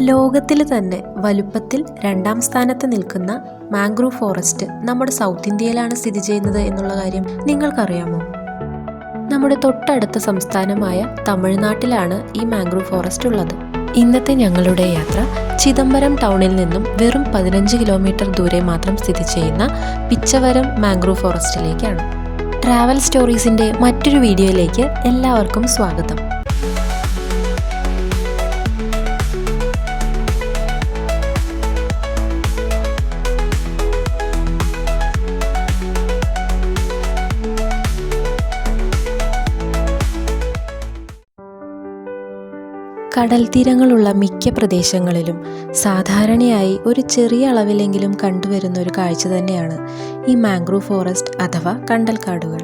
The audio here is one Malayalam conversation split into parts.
ലോകത്തിൽ തന്നെ വലുപ്പത്തിൽ 2ാം സ്ഥാനത്ത് നിൽക്കുന്ന മാംഗ്രൂവ് ഫോറസ്റ്റ് നമ്മുടെ സൗത്ത് ഇന്ത്യയിലാണ് സ്ഥിതി ചെയ്യുന്നത് എന്നുള്ള കാര്യം നിങ്ങൾക്കറിയാമോ? നമ്മുടെ തൊട്ടടുത്ത സംസ്ഥാനമായ തമിഴ്നാട്ടിലാണ് ഈ മാംഗ്രൂവ് ഫോറസ്റ്റ് ഉള്ളത്. ഇന്നത്തെ ഞങ്ങളുടെ യാത്ര ചിദംബരം ടൗണിൽ നിന്നും വെറും 15 കിലോമീറ്റർ ദൂരെ മാത്രം സ്ഥിതി ചെയ്യുന്ന പിച്ചവരം മാംഗ്രൂവ് ഫോറസ്റ്റിലേക്കാണ്. ട്രാവൽ സ്റ്റോറീസിൻ്റെ മറ്റൊരു വീഡിയോയിലേക്ക് എല്ലാവർക്കും സ്വാഗതം. കടൽ തീരങ്ങളുള്ള മിക്ക പ്രദേശങ്ങളിലും സാധാരണയായി ഒരു ചെറിയ അളവിലെങ്കിലും കണ്ടുവരുന്ന ഒരു കാഴ്ച തന്നെയാണ് ഈ മാംഗ്രൂവ് ഫോറസ്റ്റ് അഥവാ കണ്ടൽക്കാടുകൾ.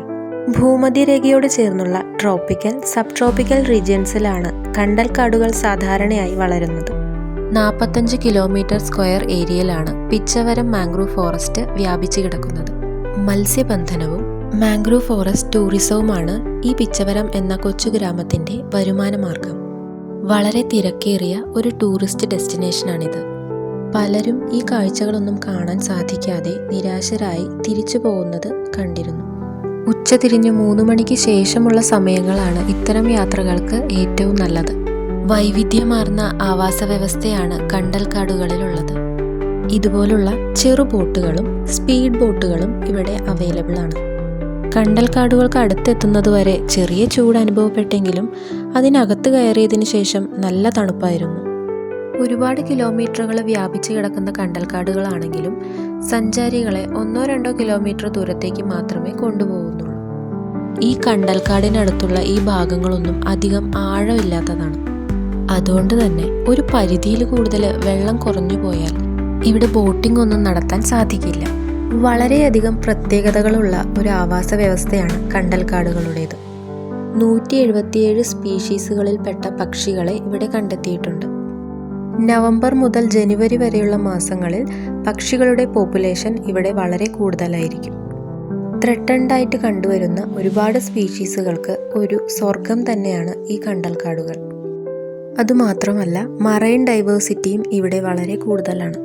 ഭൂമധ്യരേഖയോട് ചേർന്നുള്ള ട്രോപ്പിക്കൽ, സബ് ട്രോപ്പിക്കൽ റീജിയൻസിലാണ് കണ്ടൽക്കാടുകൾ സാധാരണയായി വളരുന്നത്. 45 കിലോമീറ്റർ സ്ക്വയർ ഏരിയയിലാണ് പിച്ചവരം മാംഗ്രൂവ് ഫോറസ്റ്റ് വ്യാപിച്ചു കിടക്കുന്നത്. മത്സ്യബന്ധനവും മാംഗ്രൂവ് ഫോറസ്റ്റ് ടൂറിസവുമാണ് ഈ പിച്ചവരം എന്ന കൊച്ചു ഗ്രാമത്തിൻ്റെ വരുമാന മാർഗം. വളരെ തിരക്കേറിയ ഒരു ടൂറിസ്റ്റ് ഡെസ്റ്റിനേഷനാണിത്. പലരും ഈ കാഴ്ചകളൊന്നും കാണാൻ സാധിക്കാതെ നിരാശരായി തിരിച്ചു പോകുന്നത് കണ്ടിരുന്നു. ഉച്ചതിരിഞ്ഞ് 3 മണിക്ക് ശേഷമുള്ള സമയങ്ങളാണ് ഇത്തരം യാത്രകൾക്ക് ഏറ്റവും നല്ലത്. വൈവിധ്യമാർന്ന ആവാസ വ്യവസ്ഥയാണ് കണ്ടൽക്കാടുകളിലുള്ളത്. ഇതുപോലുള്ള ചെറു ബോട്ടുകളും സ്പീഡ് ബോട്ടുകളും ഇവിടെ അവൈലബിൾ ആണ്. കണ്ടൽക്കാടുകൾക്ക് അടുത്തെത്തുന്നതുവരെ ചെറിയ ചൂട് അനുഭവപ്പെട്ടെങ്കിലും അതിനകത്ത് കയറിയതിനു ശേഷം നല്ല തണുപ്പായിരുന്നു. ഒരുപാട് കിലോമീറ്ററുകൾ വ്യാപിച്ചു കിടക്കുന്ന കണ്ടൽക്കാടുകളാണെങ്കിലും സഞ്ചാരികളെ 1-2 കിലോമീറ്റർ ദൂരത്തേക്ക് മാത്രമേ കൊണ്ടുപോകുന്നുള്ളൂ. ഈ കണ്ടൽക്കാടിനടുത്തുള്ള ഈ ഭാഗങ്ങളൊന്നും അധികം ആഴമില്ലാത്തതാണ്. അതുകൊണ്ട് തന്നെ ഒരു പരിധിയിൽ കൂടുതൽ വെള്ളം കുറഞ്ഞു പോയാൽ ഇവിടെ ബോട്ടിംഗ് ഒന്നും നടത്താൻ സാധിക്കില്ല. വളരെയധികം പ്രത്യേകതകളുള്ള ഒരു ആവാസ വ്യവസ്ഥയാണ് കണ്ടൽക്കാടുകളുടേത്. 177 സ്പീഷീസുകളിൽപ്പെട്ട പക്ഷികളെ ഇവിടെ കണ്ടെത്തിയിട്ടുണ്ട്. നവംബർ മുതൽ ജനുവരി വരെയുള്ള മാസങ്ങളിൽ പക്ഷികളുടെ പോപ്പുലേഷൻ ഇവിടെ വളരെ കൂടുതലായിരിക്കും. ത്രെട്ടൻഡായിട്ട് കണ്ടുവരുന്ന ഒരുപാട് സ്പീഷീസുകൾക്ക് ഒരു സ്വർഗം തന്നെയാണ് ഈ കണ്ടൽക്കാടുകൾ. അതുമാത്രമല്ല, മറൈൻ ഡൈവേഴ്സിറ്റിയും ഇവിടെ വളരെ കൂടുതലാണ്.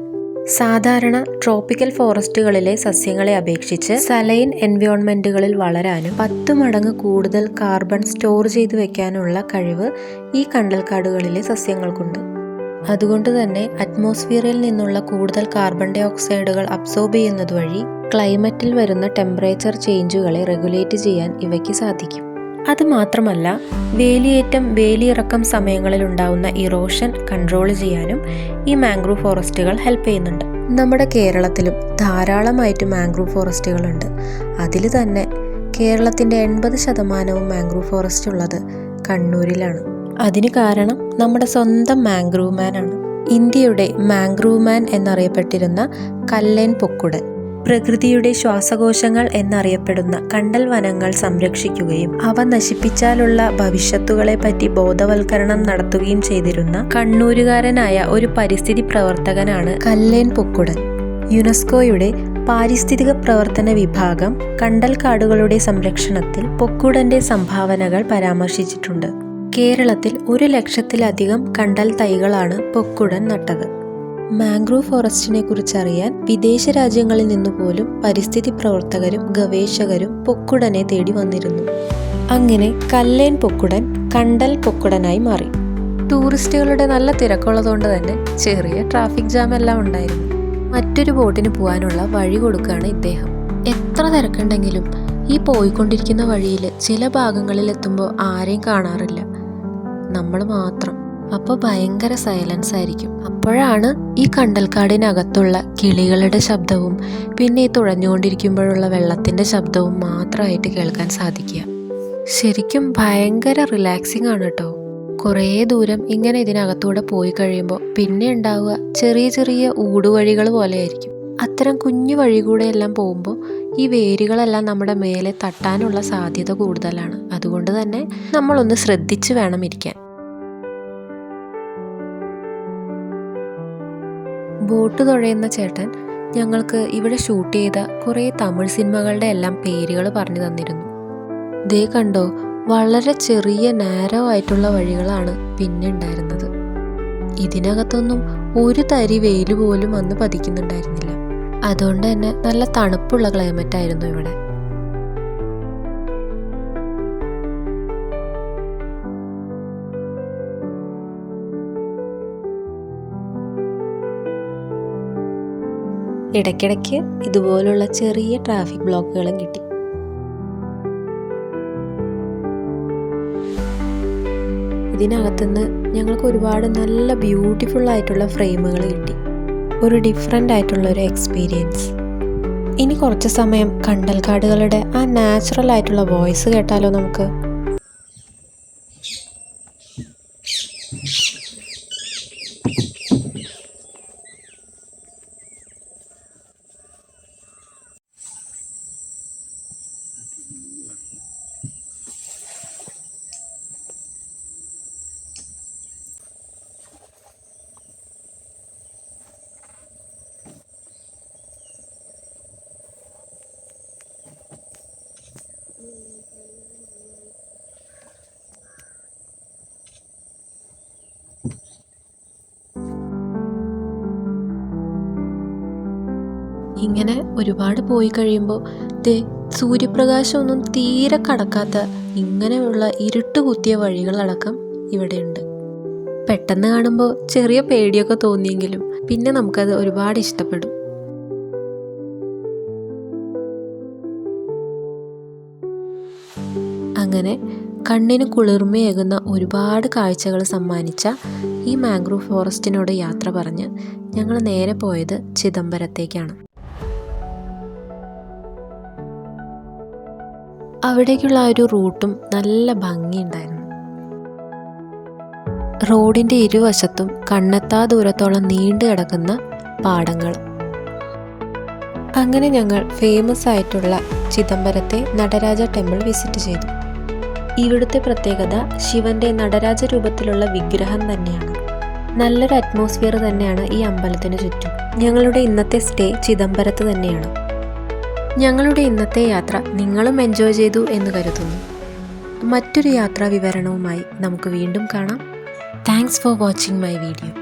സാധാരണ ട്രോപ്പിക്കൽ ഫോറസ്റ്റുകളിലെ സസ്യങ്ങളെ അപേക്ഷിച്ച് സലൈൻ എൻവയോൺമെൻറ്റുകളിൽ വളരാനും 10 മടങ്ങ് കൂടുതൽ കാർബൺ സ്റ്റോർ ചെയ്തു വെക്കാനുള്ള കഴിവ് ഈ കണ്ടൽക്കാടുകളിലെ സസ്യങ്ങൾക്കുണ്ട്. അതുകൊണ്ട് തന്നെ അറ്റ്മോസ്ഫിയറിൽ നിന്നുള്ള കൂടുതൽ കാർബൺ ഡൈ ഓക്സൈഡുകൾ അബ്സോർബ് ചെയ്യുന്നത് വഴി ക്ലൈമറ്റിൽ വരുന്ന ടെമ്പറേച്ചർ ചേഞ്ചുകളെ റെഗുലേറ്റ് ചെയ്യാൻ ഇവയ്ക്ക് സാധിക്കും. അതുമാത്രമല്ല, വേലിയേറ്റം, വേലിയിറക്കം സമയങ്ങളിൽ ഉണ്ടാവുന്ന ഇറോഷൻ കൺട്രോൾ ചെയ്യാനും ഈ മാംഗ്രൂവ് ഫോറസ്റ്റുകൾ ഹെൽപ്പ് ചെയ്യുന്നുണ്ട്. നമ്മുടെ കേരളത്തിലും ധാരാളമായിട്ട് മാംഗ്രൂവ് ഫോറസ്റ്റുകളുണ്ട്. അതിൽ തന്നെ കേരളത്തിൻ്റെ 80% മാംഗ്രൂവ് ഫോറസ്റ്റ് ഉള്ളത് കണ്ണൂരിലാണ്. അതിന് കാരണം നമ്മുടെ സ്വന്തം മാംഗ്രൂവ് മാൻ ആണ്. ഇന്ത്യയുടെ മാംഗ്രൂവ് മാൻ എന്നറിയപ്പെട്ടിരുന്ന കല്ലേൻ പൊക്കുടൻ പ്രകൃതിയുടെ ശ്വാസകോശങ്ങൾ എന്നറിയപ്പെടുന്ന കണ്ടൽ വനങ്ങൾ സംരക്ഷിക്കുകയും അവ നശിപ്പിച്ചാലുള്ള ഭവിഷ്യത്തുകളെ പറ്റി ബോധവൽക്കരണം നടത്തുകയും ചെയ്തിരുന്ന കണ്ണൂരുകാരനായ ഒരു പരിസ്ഥിതി പ്രവർത്തകനാണ് കല്ലേൻ പൊക്കുടൻ. യുനെസ്കോയുടെ പാരിസ്ഥിതിക പ്രവർത്തന വിഭാഗം കണ്ടൽക്കാടുകളുടെ സംരക്ഷണത്തിൽ പൊക്കുടന്റെ സംഭാവനകൾ പരാമർശിച്ചിട്ടുണ്ട്. കേരളത്തിൽ 1 ലക്ഷത്തിലധികം കണ്ടൽ തൈകളാണ് പൊക്കുടൻ നട്ടത്. മാംഗ്രൂവ് ഫോറസ്റ്റിനെ കുറിച്ചറിയാൻ വിദേശ രാജ്യങ്ങളിൽ നിന്നുപോലും പരിസ്ഥിതി പ്രവർത്തകരും ഗവേഷകരും പൊക്കുടനെ തേടി വന്നിരുന്നു. അങ്ങനെ കല്ലേൻ പൊക്കുടൻ കണ്ടൽ പൊക്കുടനായി മാറി. ടൂറിസ്റ്റുകളുടെ നല്ല തിരക്കുള്ളതുകൊണ്ട് തന്നെ ചെറിയ ട്രാഫിക് ജാം എല്ലാം ഉണ്ടായിരുന്നു. മറ്റൊരു ബോട്ടിന് പോകാനുള്ള വഴി കൊടുക്കുകയാണ് ഇദ്ദേഹം. എത്ര തിരക്കുണ്ടെങ്കിലും ഈ പോയിക്കൊണ്ടിരിക്കുന്ന വഴിയിൽ ചില ഭാഗങ്ങളിൽ എത്തുമ്പോൾ ആരെയും കാണാറില്ല, നമ്മൾ മാത്രം. അപ്പോൾ ഭയങ്കര സൈലൻസ് ആയിരിക്കും. അപ്പോഴാണ് ഈ കണ്ടൽക്കാടിനകത്തുള്ള കിളികളുടെ ശബ്ദവും പിന്നെ ഈ തുഴഞ്ഞുകൊണ്ടിരിക്കുമ്പോഴുള്ള വെള്ളത്തിൻ്റെ ശബ്ദവും മാത്രമായിട്ട് കേൾക്കാൻ സാധിക്കുക. ശരിക്കും ഭയങ്കര റിലാക്സിങ് ആണ് കേട്ടോ. കുറേ ദൂരം ഇങ്ങനെ ഇതിനകത്തൂടെ പോയി കഴിയുമ്പോൾ പിന്നെ ഉണ്ടാവുക ചെറിയ ചെറിയ ഊടുവഴികൾ പോലെയായിരിക്കും. അത്തരം കുഞ്ഞു വഴി കൂടെ എല്ലാം പോകുമ്പോൾ ഈ വേരുകളെല്ലാം നമ്മുടെ മേലെ തട്ടാനുള്ള സാധ്യത കൂടുതലാണ്. അതുകൊണ്ട് തന്നെ നമ്മളൊന്ന് ശ്രദ്ധിച്ച് വേണം ഇരിക്കാൻ. ബോട്ട് തുഴയുന്ന ചേട്ടൻ ഞങ്ങൾക്ക് ഇവിടെ ഷൂട്ട് ചെയ്ത കുറേ തമിഴ് സിനിമകളുടെ എല്ലാം പേരുകൾ പറഞ്ഞു തന്നിരുന്നു. ദേ കണ്ടോ, വളരെ ചെറിയ നാരോ ആയിട്ടുള്ള വഴികളാണ് പിന്നെ ഉണ്ടായിരുന്നത്. ഇതിനകത്തൊന്നും ഒരു തരി വെയിൽ പോലും വന്ന് പതിക്കുന്നുണ്ടായിരുന്നില്ല. അതുകൊണ്ട് തന്നെ നല്ല തണുപ്പുള്ള ക്ലൈമറ്റ് ആയിരുന്നു ഇവിടെ. ഇടയ്ക്കിടയ്ക്ക് ഇതുപോലുള്ള ചെറിയ ട്രാഫിക് ബ്ലോക്കുകളും കിട്ടി. ഇതിനകത്തുനിന്ന് ഞങ്ങൾക്ക് ഒരുപാട് നല്ല ബ്യൂട്ടിഫുൾ ആയിട്ടുള്ള ഫ്രെയിമുകൾ കിട്ടി. ഒരു ഡിഫറെൻ്റ് ആയിട്ടുള്ള ഒരു എക്സ്പീരിയൻസ്. ഇനി കുറച്ച് സമയം കണ്ടൽക്കാടുകളുടെ ആ നാച്ചുറൽ ആയിട്ടുള്ള വോയിസ് കേട്ടാലോ നമുക്ക്. ഇങ്ങനെ ഒരുപാട് പോയി കഴിയുമ്പോൾ സൂര്യപ്രകാശമൊന്നും തീരെ കടക്കാത്ത ഇങ്ങനെയുള്ള ഇരുട്ട് കുത്തിയ വഴികളടക്കം ഇവിടെയുണ്ട്. പെട്ടെന്ന് കാണുമ്പോൾ ചെറിയ പേടിയൊക്കെ തോന്നിയെങ്കിലും പിന്നെ നമുക്കത് ഒരുപാട് ഇഷ്ടപ്പെടും. അങ്ങനെ കണ്ണിന് കുളിർമയേകുന്ന ഒരുപാട് കാഴ്ചകൾ സമ്മാനിച്ച ഈ മാംഗ്രൂവ് ഫോറസ്റ്റിനോട് യാത്ര പറഞ്ഞ് ഞങ്ങൾ നേരെ പോയത് ചിദംബരത്തേക്കാണ്. അവിടേക്കുള്ള ഒരു റൂട്ടും നല്ല ഭംഗിയുണ്ടായിരുന്നു. റോഡിൻ്റെ ഇരുവശത്തും കണ്ണെത്താ ദൂരത്തോളം നീണ്ടു കിടക്കുന്ന പാടങ്ങൾ. അങ്ങനെ ഞങ്ങൾ ഫേമസ് ആയിട്ടുള്ള ചിദംബരത്തെ നടരാജ ടെമ്പിൾ വിസിറ്റ് ചെയ്തു. ഇവിടുത്തെ പ്രത്യേകത ശിവന്റെ നടരാജ രൂപത്തിലുള്ള വിഗ്രഹം തന്നെയാണ്. നല്ലൊരു അറ്റ്മോസ്ഫിയർ തന്നെയാണ് ഈ അമ്പലത്തിന് ചുറ്റും. ഞങ്ങളുടെ ഇന്നത്തെ സ്റ്റേ ചിദംബരത്ത് തന്നെയാണ്. ഞങ്ങളുടെ ഇന്നത്തെ യാത്ര നിങ്ങളും എൻജോയ് ചെയ്തു എന്ന് കരുതുന്നു. മറ്റൊരു യാത്രാ വിവരണവുമായി നമുക്ക് വീണ്ടും കാണാം. Thanks for watching my video.